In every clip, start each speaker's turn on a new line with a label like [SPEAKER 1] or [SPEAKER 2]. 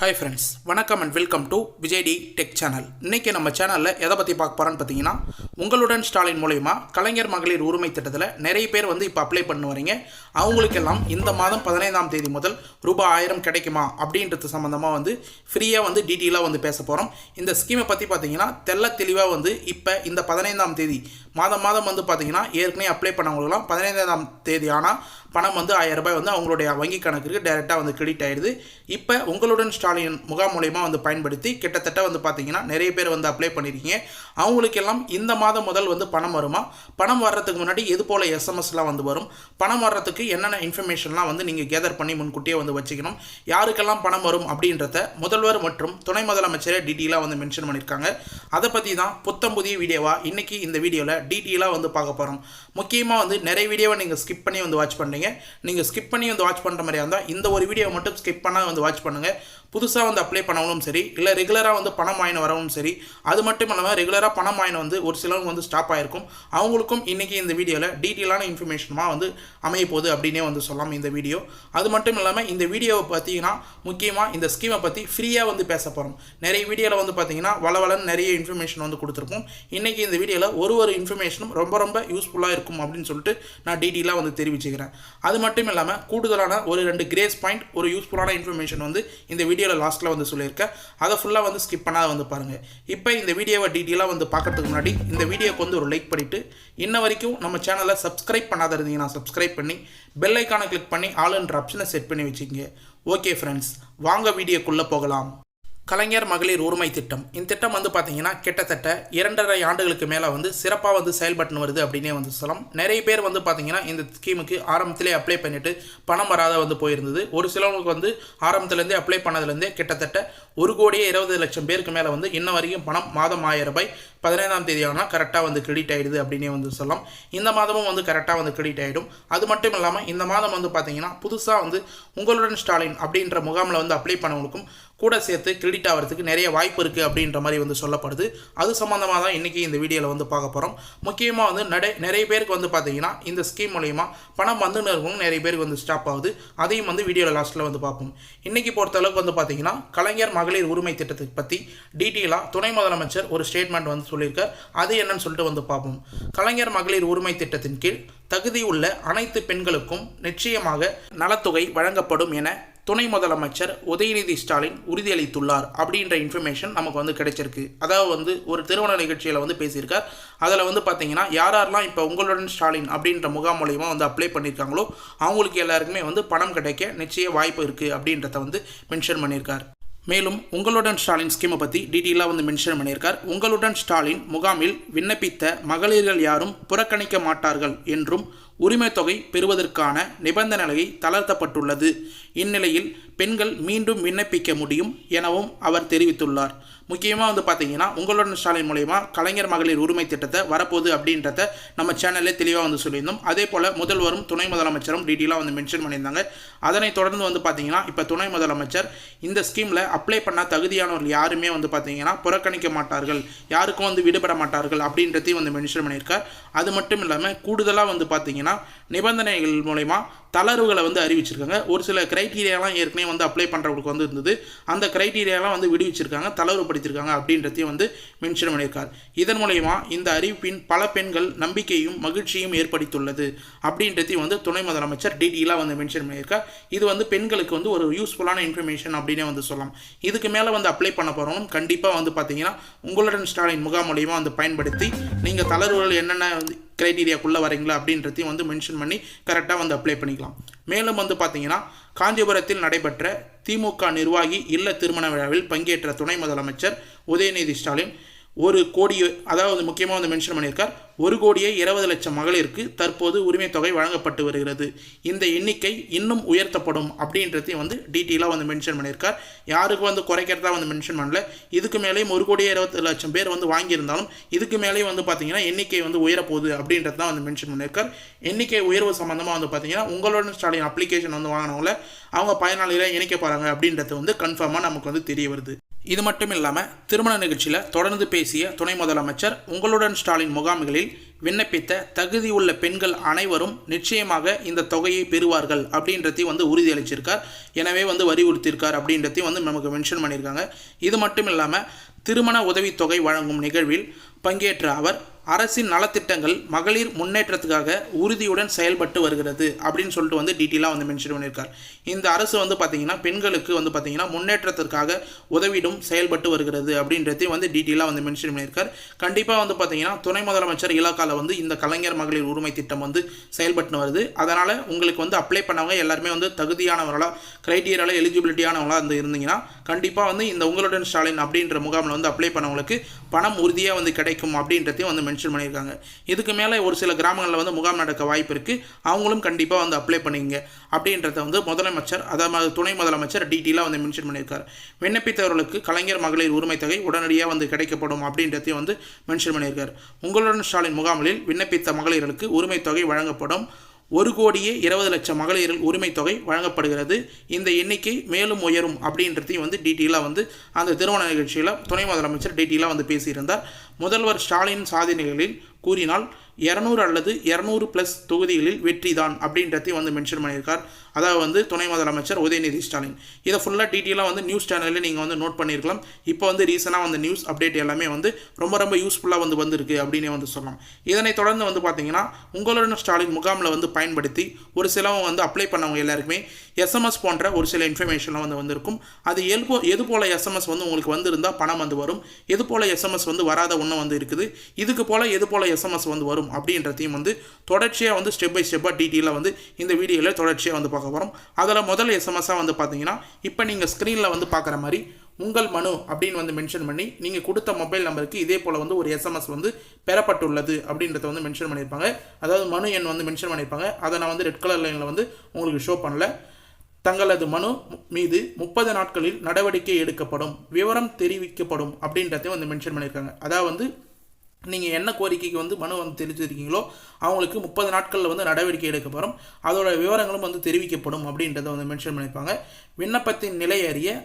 [SPEAKER 1] Hi friends, வணக்கம் and welcome to Vijay T tech channel. இன்றைக்கி நம்ம சேனலில் எதை பற்றி பார்க்க போகிறோன்னு பார்த்தீங்கன்னா, உங்களுடன் ஸ்டாலின் மூலயமா கலைஞர் மகளிர் உரிமை திட்டத்தில் நிறைய பேர் இப்போ அப்ளை பண்ண வரீங்க. அவங்களுக்கெல்லாம் இந்த மாதம் 15ஆம் தேதி முதல் ரூபாய் 1000 கிடைக்குமா அப்படின்றது சம்மந்தமாக ஃப்ரீயாக டீட்டெயிலாக பேச போகிறோம். இந்த ஸ்கீமை பற்றி பார்த்தீங்கன்னா தெல்ல தெளிவாக இப்போ இந்த 15ஆம் தேதி மாதம் பார்த்தீங்கன்னா ஏற்கனவே அப்ளை பண்ணவங்களுக்குலாம் 15ஆம் தேதி ஆனால் பணம் 1000 ரூபாய் அவங்களுடைய வங்கி கணக்குக்கு டைரெக்டாக கிரெடிட் ஆகிடுது. இப்போ உங்களுடன் ஸ்டாலின் முகாம் மூலயமா பயன்படுத்தி கிட்டத்தட்ட பார்த்தீங்கன்னா நிறைய பேர் அப்ளை பண்ணியிருக்கீங்க. அவங்களுக்கெல்லாம் இந்த மாதம் முதல் பணம் வருமா, பணம் வர்றதுக்கு முன்னாடி எது போல் எஸ்எம்எஸ்லாம் வரும், பணம் வர்றதுக்கு என்னென்ன இன்ஃபர்மேஷன்லாம் நீங்கள் கேதர் பண்ணி முன்கூட்டியே வச்சுக்கணும், யாருக்கெல்லாம் பணம் வரும் அப்படின்றத முதல்வர் மற்றும் துணை முதலமைச்சரே டீட்டெயிலாக மென்ஷன் பண்ணியிருக்காங்க. அதை பற்றி தான் புத்தம் புதிய வீடியோவாக இன்றைக்கி இந்த வீடியோவில் டீட்டெயிலாக பார்க்க போகிறோம். முக்கியமாக நிறைய வீடியோவை நீங்கள் ஸ்கிப் பண்ணி வாட்ச் பண்ணுறீங்க. நீங்கள் ஸ்கிப் பண்ணி வாட்ச் பண்ணுற மாதிரியா இருந்தால் இந்த ஒரு வீடியோ மட்டும் ஸ்கிப் பண்ணால் வாட்ச் பண்ணுங்கள். புதுசாக அப்ளை பண்ணவும் சரி, இல்லை ரெகுலராக பணம் வாங்கின வரவும் சரி, அது மட்டும் இல்லாமல் ரெகுலராக பணம் வாங்கின ஒரு சிலவங்க ஸ்டாப் ஆகிருக்கும். அவங்களுக்கும் இன்றைக்கி இந்த வீடியோவில் டீட்டெயிலான இன்ஃபர்மேஷனாக அமைய போகுது அப்படின்னே சொல்லலாம் இந்த வீடியோ. அது மட்டும் இல்லாமல் இந்த வீடியோவை பார்த்தீங்கன்னா முக்கியமாக இந்த ஸ்கீமை பற்றி ஃப்ரீயாக பேச போகிறோம். நிறைய வீடியோவில் பார்த்தீங்கன்னா வளவலன்னு நிறைய இன்ஃபர்மேஷன் கொடுத்துருப்போம். இன்றைக்கி இந்த வீடியோவில் ஒரு இன்ஃபர்மேஷனும் ரொம்ப யூஸ்ஃபுல்லாக இருக்கும் அப்படின்னு சொல்லிட்டு நான் டீட்டெயிலாக தெரிவிச்சுக்கிறேன். அது மட்டும் இல்லாமல் கூடுதலான ஒரு 2 கிரேஸ் பாயிண்ட், ஒரு யூஸ்ஃபுல்லான இன்ஃபர்மேஷன் இந்த வீடியோவில் லாஸ்ட்டில் சொல்லியிருக்கேன். அதை ஃபுல்லாக ஸ்கிப் பண்ணாத பாருங்கள். இப்போ இந்த வீடியோவை டீட்டெயிலாக பார்க்கறதுக்கு முன்னாடி இந்த வீடியோக்கு ஒரு லைக் பண்ணிவிட்டு, இன்ன வரைக்கும் நம்ம சேனலை சப்ஸ்கிரைப் பண்ணாத இருந்தீங்கன்னா சப்ஸ்கிரைப் பண்ணி பெல் ஐக்கானை கிளிக் பண்ணி ஆல்ன்ற ஆப்ஷனை செட் பண்ணி வச்சுக்கோங்க. ஓகே ஃப்ரெண்ட்ஸ், வாங்க வீடியோக்குள்ளே போகலாம். கலைஞர் மகளிர் உரிமை திட்டம், இந்த திட்டம் பார்த்தீங்கன்னா கிட்டத்தட்ட 2.5 ஆண்டுகளுக்கு மேலே சிறப்பாக செயல்பட்டு வருது அப்படின்னே சொல்லலாம். நிறைய பேர் பார்த்தீங்கன்னா இந்த ஸ்கீமுக்கு ஆரம்பத்திலே அப்ளை பண்ணிவிட்டு பணம் வராத போயிருந்தது. ஒரு சிலவங்களுக்கு ஆரம்பத்துலேருந்தே அப்ளை பண்ணதுலேருந்தே கிட்டத்தட்ட 1,20,00,000 பேருக்கு மேலே இன்ன வரைக்கும் பணம் மாதம் 1000 ரூபாய் 15ஆம் தேதி ஆனால் கரெக்டாக கிரெடிட் ஆகிடுது அப்படின்னே சொல்லலாம். இந்த மாதமும் கரெக்டாக கிரெடிட் ஆகிடும். அது மட்டும் இல்லாமல் இந்த மாதம் பார்த்தீங்கன்னா புதுசாக உங்களுடன் ஸ்டாலின் அப்படின்ற முகாமில் அப்ளை பண்ணவங்களுக்கும் கூட சேர்த்து கிரெடிட் ஆகிறதுக்கு நிறைய வாய்ப்பு இருக்குது அப்படின்ற மாதிரி சொல்லப்படுது. அது சம்மந்தமாக தான் இன்றைக்கி இந்த வீடியோவில் பார்க்க போகிறோம். முக்கியமாக நிறைய பேருக்கு பார்த்தீங்கன்னா இந்த ஸ்கீம் மூலயமா பணம் இருக்கும், நிறைய பேருக்கு ஸ்டாப் ஆகுது. அதையும் வீடியோவில் லாஸ்ட்டில் பார்ப்போம். இன்றைக்கி பொறுத்தளவுக்கு பார்த்தீங்கன்னா கலைஞர் மகளிர் உரிமை திட்டத்தை பற்றி டீட்டெயிலாக துணை முதலமைச்சர் ஒரு ஸ்டேட்மெண்ட் சொல்லியிருக்கார். அது என்னன்னு சொல்லிட்டு பார்ப்போம். கலைஞர் மகளிர் உரிமை திட்டத்தின் கீழ் தகுதி உள்ள அனைத்து பெண்களுக்கும் நிச்சயமாக நலத்தொகை வழங்கப்படும் என துணை முதலமைச்சர் உதயநிதி ஸ்டாலின் உறுதியளித்துள்ளார் அப்படின்ற இன்ஃபர்மேஷன் நமக்கு கிடைச்சிருக்கு. அதாவது ஒரு திருமண நிகழ்ச்சியில் பேசியிருக்கார். அதில் பார்த்தீங்கன்னா யாரெல்லாம் இப்போ உங்களுடன் ஸ்டாலின் அப்படின்ற முகாம் மூலயமா அப்ளை பண்ணியிருக்காங்களோ அவங்களுக்கு எல்லாருக்குமே பணம் கிடைக்க நிச்சய வாய்ப்பு இருக்குது அப்படின்றத மென்ஷன் பண்ணியிருக்கார். மேலும் உங்களுடன் ஸ்டாலின் ஸ்கீமை பற்றி டீட்டெயிலாக மென்ஷன் பண்ணியிருக்கார். உங்களுடன் ஸ்டாலின் முகாமில் விண்ணப்பித்த மகளிர்கள் யாரும் புறக்கணிக்க மாட்டார்கள் என்றும் உரிமை தொகை பெறுவதற்கான நிபந்தனையை தளர்த்தப்பட்டுள்ளது. இந்நிலையில் பெண்கள் மீண்டும் விண்ணப்பிக்க முடியும் எனவும் அவர் தெரிவித்துள்ளார். முக்கியமாக பார்த்தீங்கன்னா உங்களுடன் ஸ்டாலின் மூலயமா கலைஞர் மகளிர் உரிமை திட்டத்தை வரப்போகுது அப்படின்றத நம்ம சேனல்லே தெளிவாக சொல்லியிருந்தோம். அதே போல் முதல்வரும் துணை முதலமைச்சரும் டீட்டெயிலாக மென்ஷன் பண்ணியிருந்தாங்க. அதனைத் தொடர்ந்து பார்த்தீங்கன்னா இப்போ துணை முதலமைச்சர் இந்த ஸ்கீமில் அப்ளை பண்ண தகுதியானவர்கள் யாருமே பார்த்தீங்கன்னா புறக்கணிக்க மாட்டார்கள், யாருக்கும் விடுபட மாட்டார்கள் அப்படின்றதையும் மென்ஷன் பண்ணியிருக்கார். அது மட்டும் இல்லாமல் கூடுதலாக பார்த்தீங்கன்னா நிபந்தனைகள் மூலயமா தளர்வுகளை அறிவிச்சிருக்காங்க. ஒரு சில கிரைட்டீரியாலாம் ஏற்கனவே அப்ளை பண்ணுறவங்களுக்கு இருந்தது. அந்த கிரைட்டீரியாலாம் விடுவிச்சிருக்காங்க, தளர்வுபடுத்தியிருக்காங்க அப்படின்றதையும் மென்ஷன் பண்ணியிருக்கார். இதன் மூலயமா இந்த அறிவிப்பின் பல பெண்கள் நம்பிக்கையும் மகிழ்ச்சியும் ஏற்படுத்தியுள்ளது அப்படின்றதையும் துணை முதலமைச்சர் டீட்டெயிலாக மென்ஷன் பண்ணியிருக்கார். இது பெண்களுக்கு ஒரு யூஸ்ஃபுல்லான இன்ஃபர்மேஷன் அப்படின்னே சொல்லலாம். இதுக்கு மேலே அப்ளை பண்ண போகிறவங்க கண்டிப்பாக பார்த்தீங்கன்னா உங்களுடன் ஸ்டாலின் முகாம் மூலயமா பயன்படுத்தி நீங்கள் தளர்வுகள் என்னென்ன கிரைட்டீரியாக்குள்ளே வரீங்களா அப்படின்றதையும் மென்ஷன் பண்ணி கரெக்டாக அப்ளை பண்ணிக்கலாம். மேலும் பார்த்தீங்கன்னா காஞ்சிபுரத்தில் நடைபெற்ற திமுக நிர்வாகி இல்ல திருமண விழாவில் பங்கேற்ற துணை முதலமைச்சர் உதயநிதி ஸ்டாலின் 1 கோடி, அதாவது முக்கியமாக மென்ஷன் பண்ணியிருக்கார், 1,20,00,000 மகளிருக்கு தற்போது உரிமை தொகை வழங்கப்பட்டு வருகிறது. இந்த எண்ணிக்கை இன்னும் உயர்த்தப்படும் அப்படின்றதையும் டீட்டெயிலாக மென்ஷன் பண்ணியிருக்கார். யாருக்கு குறைக்கிறதா மென்ஷன் பண்ணல. இதுக்கு மேலேயும் 1,20,00,000 பேர் வாங்கியிருந்தாலும் இதுக்கு மேலேயும் பார்த்தீங்கன்னா எண்ணிக்கை உயரப்போகுது அப்படின்றது தான் மென்ஷன் பண்ணியிருக்கார். எண்ணிக்கை உயர்வு சம்மந்தமாக பார்த்தீங்கன்னா உங்களுடன் ஸ்டாலின் அப்ளிகேஷன் வாங்கினவங்கள அவங்க பயனாளிகளை இணைக்க போகிறாங்க அப்படின்றது கன்ஃபார்மாக நமக்கு தெரிய வருது. இது மட்டும் இல்லாமல் திருமண நிகழ்ச்சியில் தொடர்ந்து பேசிய துணை முதலமைச்சர் உங்களுடன் ஸ்டாலின் முகாம்களில் விண்ணப்பித்த தகுதியுள்ள பெண்கள் அனைவரும் நிச்சயமாக இந்த தொகையை பெறுவார்கள் அப்படின்றதையும் வந்து உறுதியளிச்சிருக்கார். எனவே வந்து வலியுறுத்தியிருக்கார் அப்படின்றதையும் வந்து நமக்கு மென்ஷன் பண்ணியிருக்காங்க. இது மட்டும் இல்லாமல் திருமண உதவித்தொகை வழங்கும் நிகழ்வில் பங்கேற்ற அவர் அரசின் நலத்திட்டங்கள் மகளிர் முன்னேற்றத்துக்காக உறுதியுடன் செயல்பட்டு வருகிறது அப்படின்னு சொல்லிட்டு வந்து டீட்டெயிலாக வந்து மென்ஷன் பண்ணியிருக்கார். இந்த அரசு வந்து பார்த்திங்கன்னா பெண்களுக்கு வந்து பார்த்திங்கன்னா முன்னேற்றத்திற்காக உதவிடும் செயல்பட்டு வருகிறது அப்படின்றதையும் வந்து டீட்டெயிலாக வந்து மென்ஷன் பண்ணியிருக்கார். கண்டிப்பாக வந்து பார்த்திங்கன்னா துணை முதலமைச்சர் இலாக்காவில் வந்து இந்த கலைஞர் மகளிர் உரிமை திட்டம் வந்து செயல்பட்டு வருது. அதனால் உங்களுக்கு வந்து அப்ளை பண்ணவங்க எல்லாருமே வந்து தகுதியானவர்களாக க்ரைட்டீரியாவில் எலிஜிபிலிட்டியானவங்களாக வந்து இருந்தீங்கன்னா கண்டிப்பாக வந்து இந்த உங்களுடன் ஸ்டாலின் அப்படின்ற முகாமில் வந்து அப்ளை பண்ணவங்களுக்கு பணம் உறுதியாக வந்து கிடைக்கும் அப்படின்றதையும் வந்து மென்ஷன் பண்ணியிருக்காங்க. இதுக்கு மேலே ஒரு சில கிராமங்களில் வந்து முகாம் நடக்க வாய்ப்பு இருக்குது. அவங்களும் கண்டிப்பாக வந்து அப்ளை பண்ணிங்க அப்படின்றத வந்து முதலமைச்சர் அதாவது துணை முதலமைச்சர் டீட்டெயிலாக வந்து மென்ஷன் பண்ணியிருக்கார். விண்ணப்பித்தவர்களுக்கு கலைஞர் மகளிர் உரிமை தொகை உடனடியாக வந்து கிடைக்கப்படும் அப்படின்றதையும் வந்து மென்ஷன் பண்ணியிருக்கார். உங்களுடன் ஸ்டாலின் முகாம்களில் விண்ணப்பித்த மகளிர்களுக்கு உரிமை தொகை வழங்கப்படும். 1,20,00,000 மகளிர் உரிமை தொகை வழங்கப்படுகிறது. இந்த எண்ணிக்கை மேலும் உயரும் அப்படின்றதையும் வந்து டீட்டெயிலாக வந்து அந்த திருமண நிகழ்ச்சியில் துணை முதலமைச்சர் டீட்டெயிலாக வந்து பேசியிருந்தார். முதல்வர் ஸ்டாலின் சாதனைகளில் கூறினால் 200 அல்லது 200+ தொகுதிகளில் வெற்றி தான் அப்படின்றதையும் வந்து மென்ஷன் பண்ணியிருக்கார். அதாவது வந்து துணை முதலமைச்சர் உதயநிதி ஸ்டாலின். இதை ஃபுல்லாக டீட்டெயிலாக வந்து நியூஸ் சேனலில் நீங்கள் வந்து நோட் பண்ணியிருக்கலாம். இப்போ வந்து ரீசனாக வந்து நியூஸ் அப்டேட் எல்லாமே வந்து ரொம்ப யூஸ்ஃபுல்லாக வந்து வந்திருக்கு அப்படின்னு வந்து சொல்லலாம். இதனை தொடர்ந்து வந்து பார்த்தீங்கன்னா உங்களுடன் ஸ்டாலின் முகாமில் வந்து பயன்படுத்தி ஒரு சிலவங்க வந்து அப்ளை பண்ணவங்க எல்லாருக்குமே SMS போன்ற ஒரு சில இன்ஃபர்மேஷன்லாம் வந்து வந்திருக்கும். அது எது போல் SMS வந்து உங்களுக்கு வந்திருந்தால் பணம் வந்து வரும், எது போல் SMS வந்து வராத ஒன்றும் வந்து இருக்குது, இதுக்கு போல் எது போல் SMS வந்து வரும் அப்படின்றதையும் வந்து தொடர்ச்சியாக வந்து ஸ்டெப் பை ஸ்டெப்பாக டீட்டெயிலாக வந்து இந்த வீடியோவில் தொடர்ச்சியாக வந்து பார்க்க போகிறோம். அதில் முதல் எஸ்எம்எஸ்ஸாக வந்து பார்த்தீங்கன்னா இப்போ நீங்கள் ஸ்க்ரீனில் வந்து பார்க்குற மாதிரி உங்கள் மனு அப்படின்னு வந்து மென்ஷன் பண்ணி நீங்கள் கொடுத்த மொபைல் நம்பருக்கு இதே போல் வந்து ஒரு SMS வந்து பெறப்பட்டுள்ளது அப்படின்றத வந்து மென்ஷன் பண்ணியிருப்பாங்க. அதாவது மனு எண் வந்து மென்ஷன் பண்ணியிருப்பாங்க. அதை நான் வந்து ரெட் கலர் லைனில் வந்து உங்களுக்கு ஷோ பண்ணல. தங்களது மனு மீது 30 நாட்களில் நடவடிக்கை எடுக்கப்படும், விவரம் தெரிவிக்கப்படும் அப்படின்றதையும் வந்து மென்ஷன் பண்ணியிருக்காங்க. அதாவது வந்து நீங்கள் என்ன கோரிக்கைக்கு வந்து மனு வந்து தெரிவிச்சிருக்கீங்களோ அவங்களுக்கு 30 நாட்களில் வந்து நடவடிக்கை எடுக்கப்படும், அதோட விவரங்களும் வந்து தெரிவிக்கப்படும் அப்படின்றத வந்து மென்ஷன் பண்ணியிருப்பாங்க. விண்ணப்பத்தின் நிலை அறிய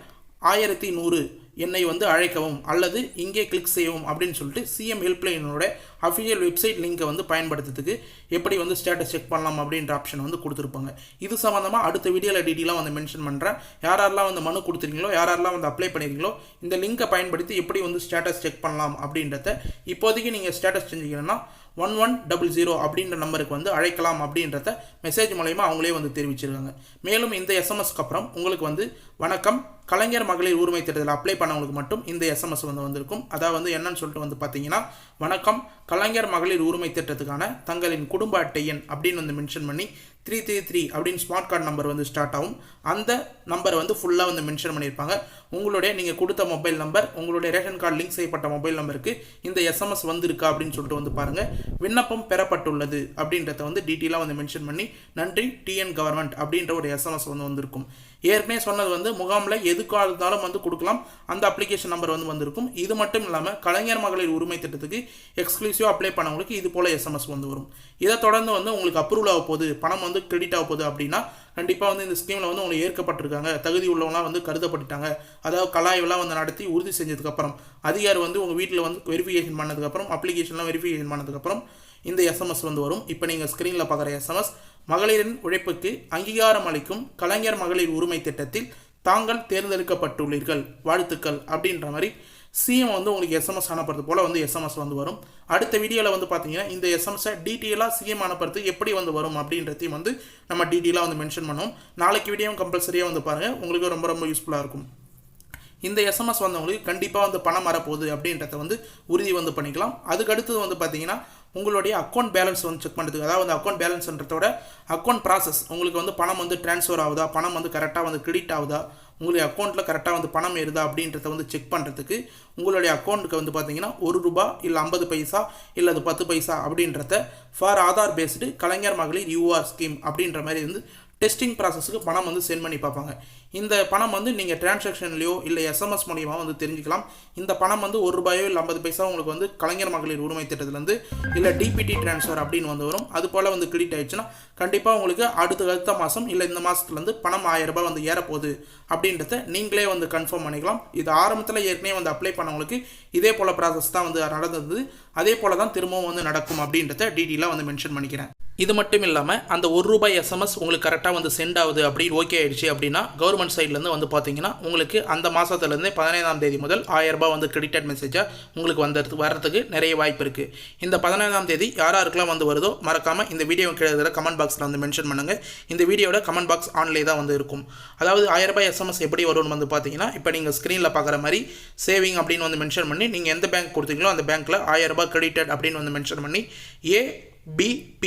[SPEAKER 1] 1100 என்னை வந்து அழைக்கவும் அல்லது இங்கே கிளிக் செய்யவும் அப்படின்னு சொல்லிட்டு சிஎம் ஹெல்ப்லைனோட அஃபிஷியல் வெப்சைட் லிங்கை வந்து பயன்படுத்துறதுக்கு எப்படி வந்து ஸ்டேட்டஸ் செக் பண்ணலாம் அப்படின்ற ஆப்ஷன் வந்து கொடுத்துருப்பாங்க. இது சம்மந்தமாக அடுத்த வீடியோவில் டீட்டெயிலாக வந்து மென்ஷன் பண்ணுறேன். யாரெல்லாம் வந்து மனு கொடுத்துருக்கீங்களோ யாரெல்லாம் வந்து அப்ளை பண்ணியிருக்கீங்களோ இந்த லிங்கை பயன்படுத்தி எப்படி வந்து ஸ்டேட்டஸ் செக் பண்ணலாம் அப்படின்றத இப்போதைக்கு நீங்கள் ஸ்டேட்டஸ் செஞ்சீங்கன்னா 1100 அப்படின்ற நம்பருக்கு வந்து அழைக்கலாம் அப்படின்றத மெசேஜ் மூலயமா அவங்களே வந்து தெரிவிச்சிருக்காங்க. மேலும் இந்த எஸ்எம்எஸ்க்கு அப்புறம் உங்களுக்கு வந்து வணக்கம் கலைஞர் மகளிர் உரிமை திட்டத்தில் அப்ளை பண்ணவங்களுக்கு மட்டும் இந்த எஸ்எம்எஸ் வந்து வந்திருக்கும். அதாவது வந்து என்னன்னு சொல்லிட்டு வந்து பார்த்தீங்கன்னா வணக்கம் கலைஞர் மகளிர் உரிமை திட்டத்துக்கான தங்களின் குடும்ப அட்டை எண் அப்படின்னு வந்து மென்ஷன் பண்ணி 333 அப்படின்னு ஸ்மார்ட் கார்டு நம்பர் வந்து ஸ்டார்ட் ஆகும். அந்த நம்பரை வந்து ஃபுல்லாக வந்து மென்ஷன் பண்ணியிருப்பாங்க. உங்களுடைய நீங்கள் கொடுத்த மொபைல் நம்பர், உங்களுடைய ரேஷன் கார்டு லிங்க் செய்யப்பட்ட மொபைல் நம்பருக்கு இந்த எஸ்எம்எஸ் வந்திருக்கா அப்படின்னு சொல்லிட்டு வந்து பாருங்கள். விண்ணப்பம் பெறப்பட்டுள்ளது அப்படின்றத வந்து டீட்டெயிலாக வந்து மென்ஷன் பண்ணி நன்றி டிஎன் கவர்மெண்ட் அப்படின்ற ஒரு எஸ்எம்எஸ் வந்து வந்திருக்கும். ஏற்கனவே சொன்னது வந்து முகாமில் எதுக்காக இருந்தாலும் வந்து கொடுக்கலாம், அந்த அப்ளிகேஷன் நம்பர் வந்து வந்திருக்கும். இது மட்டும் இல்லாமல் கலைஞர் மகளிர் உரிமை திட்டத்துக்கு எக்ஸ்க்ளூசிவாக அப்ளை பண்ணவங்களுக்கு இது போல் எஸ்எம்எஸ் வந்து வரும். இதை தொடர்ந்து வந்து உங்களுக்கு அப்ரூவல் ஆக போகுது, பணம் வந்து கிரெடிட் ஆக போகுது அப்படின்னா கண்டிப்பாக வந்து இந்த ஸ்கீமில் வந்து உங்களுக்கு ஏற்கப்பட்டிருக்காங்க, தகுதி உள்ளவங்களாம் வந்து கருதப்பட்டுட்டாங்க. அதாவது கலாய்வெல்லாம் வந்து நடத்தி உறுதி செஞ்சதுக்கப்புறம் அதிகாரி வந்து உங்கள் வீட்டில் வந்து வெரிஃபிகேஷன் பண்ணதுக்கப்புறம் அப்ளிகேஷன்லாம் வெரிஃபிகேஷன் பண்ணதுக்கப்புறம் இந்த எஸ்எம்எஸ் வந்து வரும். இப்போ நீங்கள் ஸ்க்ரீனில் பார்க்குற எஸ்எம்எஸ் மகளிரின் உழைப்புக்கு அங்கீகாரம் அளிக்கும் கலைஞர் மகளிர் உரிமை திட்டத்தில் தாங்கள் தேர்ந்தெடுக்கப்பட்டுள்ளீர்கள், வாழ்த்துக்கள் அப்படின்ற மாதிரி சிஎம் வந்து உங்களுக்கு எஸ்எம்எஸ் அனுப்புறது போல் வந்து எஸ்எம்எஸ் வந்து வரும். அடுத்த வீடியோவில் வந்து பார்த்தீங்கன்னா இந்த எஸ்எம்எஸை டீட்டெயிலாக சிஎம் அனுப்புறது எப்படி வந்து வரும் அப்படின்றதையும் வந்து நம்ம டீட்டெயிலாக வந்து மென்ஷன் பண்ணுவோம். நாளைக்கு வீடியோவும் கம்பல்சரியாக வந்து பாருங்கள், உங்களுக்கு ரொம்ப யூஸ்ஃபுல்லாக இருக்கும். இந்த எஸ்எம்எஸ் வந்தவங்களுக்கு கண்டிப்பாக வந்து பணம் வரப்போகுது அப்படின்றத வந்து உறுதி வந்து பண்ணிக்கலாம். அதுக்கடுத்தது வந்து பார்த்தீங்கன்னா உங்களுடைய அக்கௌண்ட் பேலன்ஸ் வந்து செக் பண்ணுறதுக்கு, அதாவது வந்து அக்கௌண்ட் பேலன்ஸ்ன்றதோட அக்கௌண்ட் ப்ராசஸ், உங்களுக்கு வந்து பணம் வந்து ட்ரான்ஸ்ஃபர் ஆகுதா, பணம் வந்து கரெக்டாக வந்து கிரெடிட் ஆகுதா, உங்களுடைய அக்கௌண்ட்டில் கரெக்டாக வந்து பணம் ஏறுதா அப்படின்றத வந்து செக் பண்ணுறதுக்கு உங்களுடைய அக்கௌண்ட்டுக்கு வந்து பார்த்தீங்கன்னா ₹1 இல்லை 50 பைசா இல்லை அது 10 பைசா அப்படின்றத ஃபார் ஆதார் பேஸ்டு கலைஞர் மகளிர் யூஆர் ஸ்கீம் அப்படின்ற மாதிரி வந்து டெஸ்டிங் ப்ராசஸுக்கு பணம் வந்து சென்ட் பண்ணி பார்ப்பாங்க. இந்த பணம் வந்து நீங்கள் டிரான்சாக்ஷன்லையோ இல்லை எஸ்எம்எஸ் மூலியமாக வந்து தெரிஞ்சுக்கலாம். இந்த பணம் வந்து ₹1 இல்லை 50 பைசா உங்களுக்கு வந்து கலைஞர் மகளிர் உரிமை திட்டத்திலேருந்து இல்லை டிபிடி ட்ரான்ஸ்ஃபர் அப்படின்னு வந்து வரும். அது போல் வந்து கிரெடிட் ஆயிடுச்சுன்னா கண்டிப்பாக உங்களுக்கு அடுத்த மாதம் இல்லை இந்த மாதத்துலேருந்து பணம் ₹1000 வந்து ஏறப்போகுது அப்படின்றத நீங்களே வந்து கன்ஃபார்ம் பண்ணிக்கலாம். இது ஆரம்பத்தில் ஏற்கனவே வந்து அப்ளை பண்ணவங்களுக்கு இதே போல் ப்ராசஸ் தான் வந்து நடந்தது. அதே போல் தான் திரும்பவும் வந்து நடக்கும் அப்படின்றத டீட்டெயிலாக வந்து மென்ஷன் பண்ணிக்கிறேன். இது மட்டும் இல்லாமல் அந்த ₹1 எஸ்எம்எஸ் உங்களுக்கு கரெக்டாக வந்து சென்ட் ஆகுது அப்படின்னு ஓகே ஆயிடுச்சு அப்படின்னா கவர்மெண்ட் சைட்லேருந்து வந்து பார்த்தீங்கன்னா உங்களுக்கு அந்த மாதத்துலேருந்து 15ஆம் தேதி முதல் ₹1000 வந்து கிரெடிட்டட் மெசேஜாக உங்களுக்கு வர்றதுக்கு நிறைய வாய்ப்பு இருக்குது. இந்த 15ஆம் தேதி யாருக்கெல்லாம் வந்து வருதோ மறக்காமல் இந்த வீடியோ கீழே கமெண்ட் பாக்ஸில் வந்து மென்ஷன் பண்ணுங்கள். இந்த வீடியோட கமெண்ட் பாக்ஸ் ஆன்லேயே தான் வந்து இருக்கும். அதாவது ₹1000 எஸ்எம்எஸ் எப்படி வரும்னு வந்து பார்த்தீங்கன்னா இப்போ நீங்கள் ஸ்க்ரீனில் பார்க்குற மாதிரி சேவிங் அப்படின்னு வந்து மென்ஷன் பண்ணி நீங்கள் எந்த பேங்க் கொடுத்தீங்களோ அந்த பேங்க்கில் ₹1000 கிரெடிட்டட் அப்படின்னு வந்து மென்ஷன் பண்ணி ABP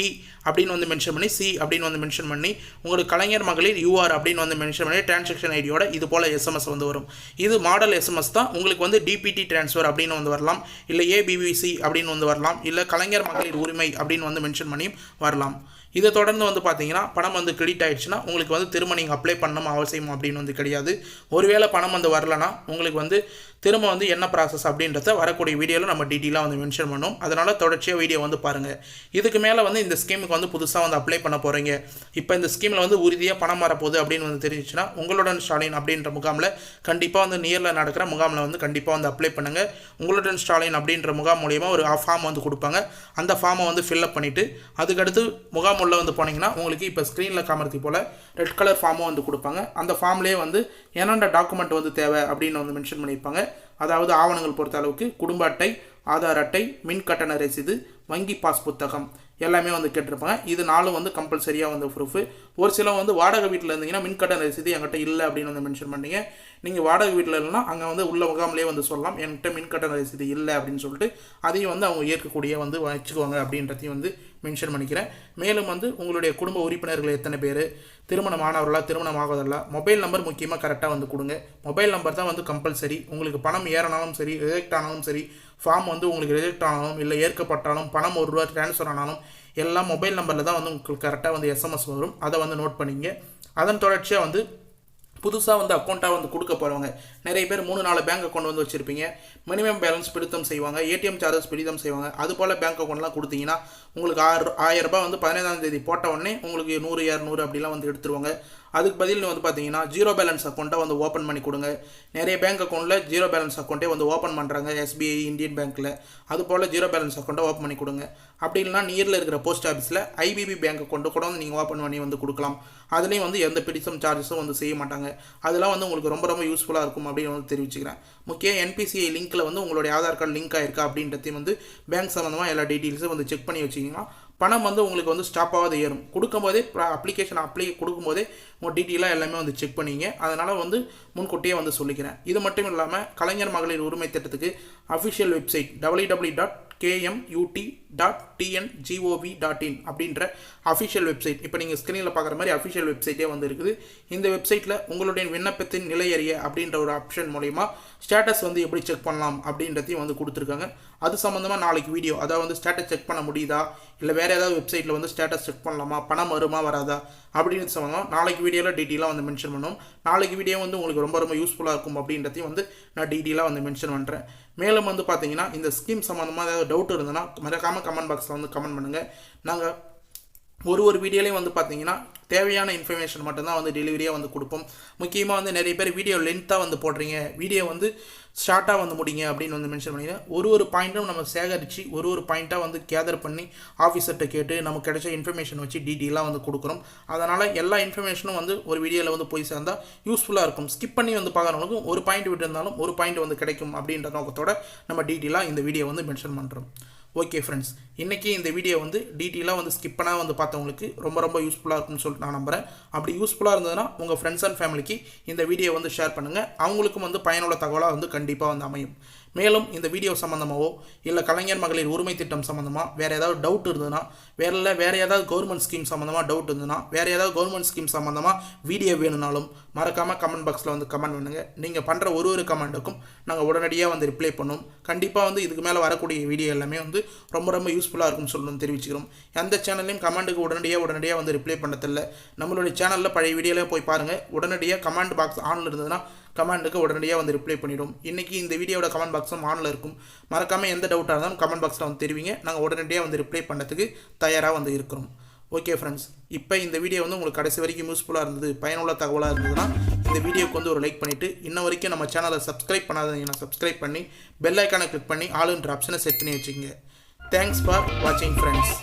[SPEAKER 1] அப்படின்னு வந்து மென்ஷன் பண்ணி C அப்படின்னு வந்து மென்ஷன் பண்ணி உங்களுக்கு கலைஞர் மகளிர் UR அப்படின்னு வந்து மென்ஷன் பண்ணி டிரான்சாக்ஷன் ஐடியோட இது போல் எஸ்எம்எஸ் வந்து வரும். இது மாடல் எஸ்எம்எஸ் தான். உங்களுக்கு வந்து டிபிடி ட்ரான்ஸ்ஃபர் அப்படின்னு வந்து வரலாம், இல்லை ABBC அப்படின்னு வந்து வரலாம், இல்லை கலைஞர் மகளிர் உரிமை அப்படின்னு வந்து மென்ஷன் பண்ணியும் வரலாம். இதை தொடர்ந்து வந்து பார்த்தீங்கன்னா பணம் வந்து கிரெடிட் ஆகிடுச்சுன்னா உங்களுக்கு வந்து திரும்ப நீங்கள் அப்ளை பண்ணணும் அவசியம் அப்படின்னு வந்து கிடையாது. ஒருவேளை பணம் வந்து வரலன்னா உங்களுக்கு வந்து திரும்ப வந்து என்ன ப்ராசஸ் அப்படின்றத வரக்கூடிய வீடியோவில் நம்ம டீட்டெயிலாக வந்து மென்ஷன் பண்ணோம். அதனால் தொடர்ச்சியாக வீடியோ வந்து பாருங்கள். இதுக்கு மேலே வந்து இந்த ஸ்கீமுக்கு வந்து புதுசாக வந்து அப்ளை பண்ண போகிறீங்க, இப்போ இந்த ஸ்கீமில் வந்து உறுதியாக பணம் வரப்போகுது அப்படின்னு வந்து தெரிஞ்சிச்சுன்னா உங்களுடன் ஸ்டாலின் அப்படின்ற முகாமில் கண்டிப்பாக வந்து நியரில் நடக்கிற முகாமில் வந்து கண்டிப்பாக வந்து அப்ளை பண்ணுங்கள். உங்களுடன் ஸ்டாலின் அப்படின்ற முகாம் மூலிமா ஒரு ஃபார்ம் வந்து கொடுப்பாங்க. அந்த ஃபார்மை வந்து ஃபில்அப் பண்ணிவிட்டு அதுக்கடுத்து முகாம் உள்ள வந்து போனீங்கன்னா உங்களுக்கு இப்போ ஸ்க்ரீனில் காமர்த்தி போல் ரெட் கலர் ஃபார்மும் வந்து கொடுப்பாங்க. அந்த ஃபார்ம்லேயே வந்து என்னென்ன டாக்குமெண்ட் வந்து தேவை அப்படின்னு வந்து மென்ஷன் பண்ணியிருப்பாங்க. அதாவது ஆவணங்கள் பொறுத்த அளவுக்கு குடும்ப அட்டை, ஆதார் அட்டை, மின் கட்டண ரசீது, வங்கி பாஸ் புத்தகம் எல்லாமே வந்து கேட்டிருப்பாங்க. இது 4 வந்து கம்பல்சரியாக வந்து ப்ரூஃபு. ஒரு சில வந்து வாடகை வீட்டில் இருந்தீங்கன்னா மின் கட்டண ரசீது என்கிட்ட இல்லை அப்படின்னு வந்து மென்ஷன் பண்ணீங்க. நீங்கள் வாடகை வீட்டில் இல்லைன்னா அங்கே வந்து உள்ள முகாம்லேயே வந்து சொல்லலாம் என்கிட்ட மின் கட்டண ரசீது இல்லை அப்படின்னு சொல்லிட்டு அதையும் வந்து அவங்க ஏற்கக்கூடிய வந்து வச்சுக்குவாங்க அப்படின்றதையும் வந்து மென்ஷன் பண்ணிக்கிறேன். மேலும் வந்து உங்களுடைய குடும்ப உறுப்பினர்கள் எத்தனை பேர், திருமணமானவர்களா திருமணமாகவதில்லை, மொபைல் நம்பர் முக்கியமாக கரெக்டாக வந்து கொடுங்க. மொபைல் நம்பர் தான் வந்து கம்பல்சரி. உங்களுக்கு பணம் ஏறினாலும் சரி, ரிஜெக்ட் ஆனாலும் சரி, ஃபார்ம் வந்து உங்களுக்கு ரிஜெக்ட் ஆனாலும் இல்லை ஏற்கப்பட்டாலும் பணம் ₹1 ட்ரான்ஸ்ஃபர் ஆனாலும் எல்லாம் மொபைல் நம்பரில் தான் வந்து உங்களுக்கு கரெக்டாக வந்து எஸ்எம்எஸ் வரும். அதை வந்து நோட் பண்ணிங்க. அதன் தொடர்ச்சியாக வந்து புதுசாக வந்து அக்கௌண்ட்டாக வந்து கொடுக்க போகிறவங்க நிறைய பேர் 3-4 பேங்க் அக்கௌண்ட் வந்து வச்சுருப்பீங்க. மினிமம் பேலன்ஸ் பிடித்தம் செய்வாங்க, ஏடிஎம் சார்ஜஸ் பிடித்தம் செய்வாங்க. அது போல் பேங்க் அக்கௌண்ட்லாம் கொடுத்தீங்கன்னா உங்களுக்கு ₹1000 வந்து 15ஆம் தேதி போட்ட உடனே உங்களுக்கு 100, 200 அப்படிலாம் வந்து எடுத்துருவாங்க. அதுக்கு பதில் வந்து பார்த்தீங்கன்னா ஜீரோ பேலன்ஸ் அக்கௌண்ட்டை வந்து ஓப்பன் பண்ணி கொடுங்க. நிறைய பேங்க் அக்கௌண்ட்டில் ஜீரோ பேலன்ஸ் அக்கௌண்ட்டே வந்து ஓப்பன் பண்ணுறாங்க, SBI, இந்தியன் பேங்க்கில். அது போல் ஜீரோ பேலன்ஸ் அக்கௌண்ட்டை ஓப்பன் பண்ணி கொடுங்க. அப்படி இல்லைனா நியரில் இருக்கிற போஸ்ட் ஆஃபீஸில் IBB பேங்க் அக்கௌண்ட்டு கூட வந்து நீங்கள் ஓப்பன் பண்ணி வந்து கொடுக்கலாம். அதுலேயும் வந்து எந்த பிடித்தம் சார்ஜஸும் வந்து செய்ய மாட்டாங்க. அதெல்லாம் வந்து உங்களுக்கு ரொம்ப ரொம்ப யூஸ்ஃபுல்லாக இருக்கும் அப்படின்னு வந்து தெரிவிச்சுக்கிறேன். முக்கிய NPCI லிங்க்கில் வந்து உங்களுடைய ஆதார் கார்டு லிங்க் ஆயிருக்கா அப்படின்றதையும் வந்து பேங்க் சம்மந்தமாக எல்லா டீட்டெயில்ஸும் வந்து செக் பண்ணி வச்சிங்கன்னா பணம் வந்து உங்களுக்கு வந்து ஸ்டாப்பாவது ஏறும். கொடுக்கும்போதே அப்ளிகேஷன் கொடுக்கும்போதே உங்கள் டீட்டெயிலாக எல்லாமே வந்து செக் பண்ணிங்க. அதனால் வந்து முன்கூட்டியே வந்து சொல்லிக்கிறேன். இது மட்டும் இல்லாமல் கலைஞர் மகளிர் உரிமை திட்டத்துக்கு அஃபிஷியல் வெப்சைட் www.kmut.tngov.in அப்படின்ற அஃபிஷியல் வெப்சைட் இப்போ நீங்கள் ஸ்க்ரீனில் பார்க்குற மாதிரி அஃபிஷியல் வெப்சைட்டே வந்து இருக்குது. இந்த வெப்சைட்டில் உங்களுடைய விண்ணப்பத்தின் நிலை அறிய அப்படின்ற ஒரு ஆப்ஷன் மூலயமா ஸ்டேட்டஸ் வந்து எப்படி செக் பண்ணலாம் அப்படின்றதையும் வந்து கொடுத்துருக்காங்க. அது சம்மந்தமாக நாளைக்கு வீடியோ, அதாவது வந்து ஸ்டேட்டஸ் செக் பண்ண முடியுதா இல்லை வேறு ஏதாவது வெப்சைட்டில் வந்து ஸ்டேட்டஸ் செக் பண்ணலாமா, பணம் வருமா வராதா அப்படின்றது சம்மந்தமாக நாளைக்கு வீடியோவில் டீட்டெயிலாக வந்து மென்ஷன் பண்ணுவோம். நாளைக்கு வீடியோ வந்து உங்களுக்கு ரொம்ப ரொம்ப யூஸ்ஃபுல்லாக இருக்கும் அப்படின்றதையும் வந்து நான் டீட்டெயிலாக வந்து மென்ஷன் பண்ணுறேன். மேலும் வந்து பார்த்தீங்கன்னா இந்த ஸ்கீம் சம்மந்தமாக ஏதாவது டவுட் இருந்ததுன்னா மறக்காமல் கமெண்ட் பாக்ஸில் வந்து கமெண்ட் பண்ணுங்கள். நாங்கள் ஒரு வீடியோலையும் வந்து பார்த்தீங்கன்னா தேவையான இன்ஃபர்மேஷன் மட்டும்தான் வந்து டெலிவரியாக வந்து கொடுப்போம். முக்கியமாக வந்து நிறைய பேர் வீடியோ லென்த்தாக வந்து போடுறீங்க, வீடியோ வந்து ஷார்ட்டாக வந்து முடிங்க அப்படின்னு வந்து மென்ஷன் பண்ணிக்கிறேன். ஒரு பாயிண்ட்டும் நம்ம சேகரித்து ஒரு பாயிண்ட்டாக வந்து கேதர் பண்ணி ஆஃபீஸர்கிட்ட கேட்டு நமக்கு கிடைச்ச இன்ஃபர்மேஷன் வச்சு டீட்டெயிலாக வந்து கொடுக்குறோம். அதனால் எல்லா இன்ஃபர்மேஷனும் வந்து ஒரு வீடியோவில் வந்து போய் சேர்ந்தால் யூஸ்ஃபுல்லாக இருக்கும். ஸ்கிப் பண்ணி வந்து பார்க்குறவங்களுக்கும் ஒரு பாயிண்ட் விட்டு இருந்தாலும் ஒரு பாயிண்ட் வந்து கிடைக்கும் அப்படின்ற நோக்கத்தோட நம்ம டீட்டெயிலாக இந்த வீடியோ வந்து மென்ஷன் பண்ணுறோம். ஓகே ஃப்ரெண்ட்ஸ், இன்றைக்கி இந்த வீடியோ வந்து டீட்டெயிலாக வந்து ஸ்கிப் பண்ணால் வந்து பார்த்தவங்களுக்கு ரொம்ப ரொம்ப யூஸ்ஃபுல்லாக இருக்கும்னு சொல்லிட்டு நான் நம்புகிறேன். அப்படி யூஸ்ஃபுல்லாக இருந்ததுன்னா உங்கள் ஃப்ரெண்ட்ஸ் அண்ட் ஃபேமிலிக்கு இந்த வீடியோ வந்து ஷேர் பண்ணுங்கள். அவங்களுக்கும் வந்து பயனுள்ள தகவலாக வந்து கண்டிப்பாக வந்து அமையும். மேலும் இந்த வீடியோ சம்மந்தமாகவோ இல்லை கலைஞர் மகளிர் உரிமை திட்டம் சம்மந்தமாக வேறு ஏதாவது டவுட் இருந்ததுன்னா வேறு ஏதாவது கவர்மெண்ட் ஸ்கீம் சம்மந்தமாக டவுட் இருந்ததுன்னா வேறு ஏதாவது கவர்மெண்ட் ஸ்கீம் சம்மந்தமாக வீடியோ வேணும்னாலும் மறக்காமல் கமெண்ட் பாக்ஸில் வந்து கமெண்ட் பண்ணுங்கள். நீங்கள் பண்ணுற ஒரு கமெண்ட்டுக்கும் நாங்கள் உடனடியாக வந்து ரிப்ளை பண்ணுவோம். கண்டிப்பாக வந்து இதுக்கு மேலே வரக்கூடிய வீடியோ எல்லாமே வந்து ரொம்ப யூஸ்ஃபுல்லாக இருக்கும்னு சொல்லணும்னு தெரிவிச்சுக்கிறோம். எந்த சேனல்லையும் கமெண்ட்டுக்கு உடனடியாக வந்து ரிப்ளை பண்ணதில்லை. நம்மளுடைய சேனலில் பழைய வீடியோலாம் போய் பாருங்கள். உடனடியாக கமெண்ட் பாக்ஸ் ஆனில் இருந்ததுன்னா கமெண்ட்டுக்கு உடனடியாக வந்து ரிப்ளை பண்ணிவிடும். இன்றைக்கி இந்த வீடியோட கமெண்ட் பாக்ஸும் ஆனில் இருக்கும். மறக்காமல் எந்த டவுட்டாக இருந்தாலும் கமெண்ட் பாக்ஸில் வந்து தெரிவிங்க. நாங்கள் உடனடியாக வந்து ரிப்ளை பண்ணுறதுக்கு தயாராக வந்து இருக்கிறோம். ஓகே ஃப்ரெண்ட்ஸ், இப்போ இந்த வீடியோ வந்து உங்களுக்கு கடைசி வரைக்கும் யூஸ்ஃபுல்லாக இருந்தது, பயனுள்ள தகவலாக இருந்ததுன்னா இந்த வீடியோக்கு வந்து ஒரு லைக் பண்ணிவிட்டு இன்ன வரைக்கும் நம்ம சேனலை சப்ஸ்கிரைப் பண்ணாதீங்கன்னா சப்ஸ்கிரைப் பண்ணி பெல் ஐக்கானை கிளிக் பண்ணி ஆளுன்ற ஆப்ஷனை செட் பண்ணி வச்சுக்கோங்க. தேங்க்ஸ் ஃபார் வாட்சிங் ஃப்ரெண்ட்ஸ்.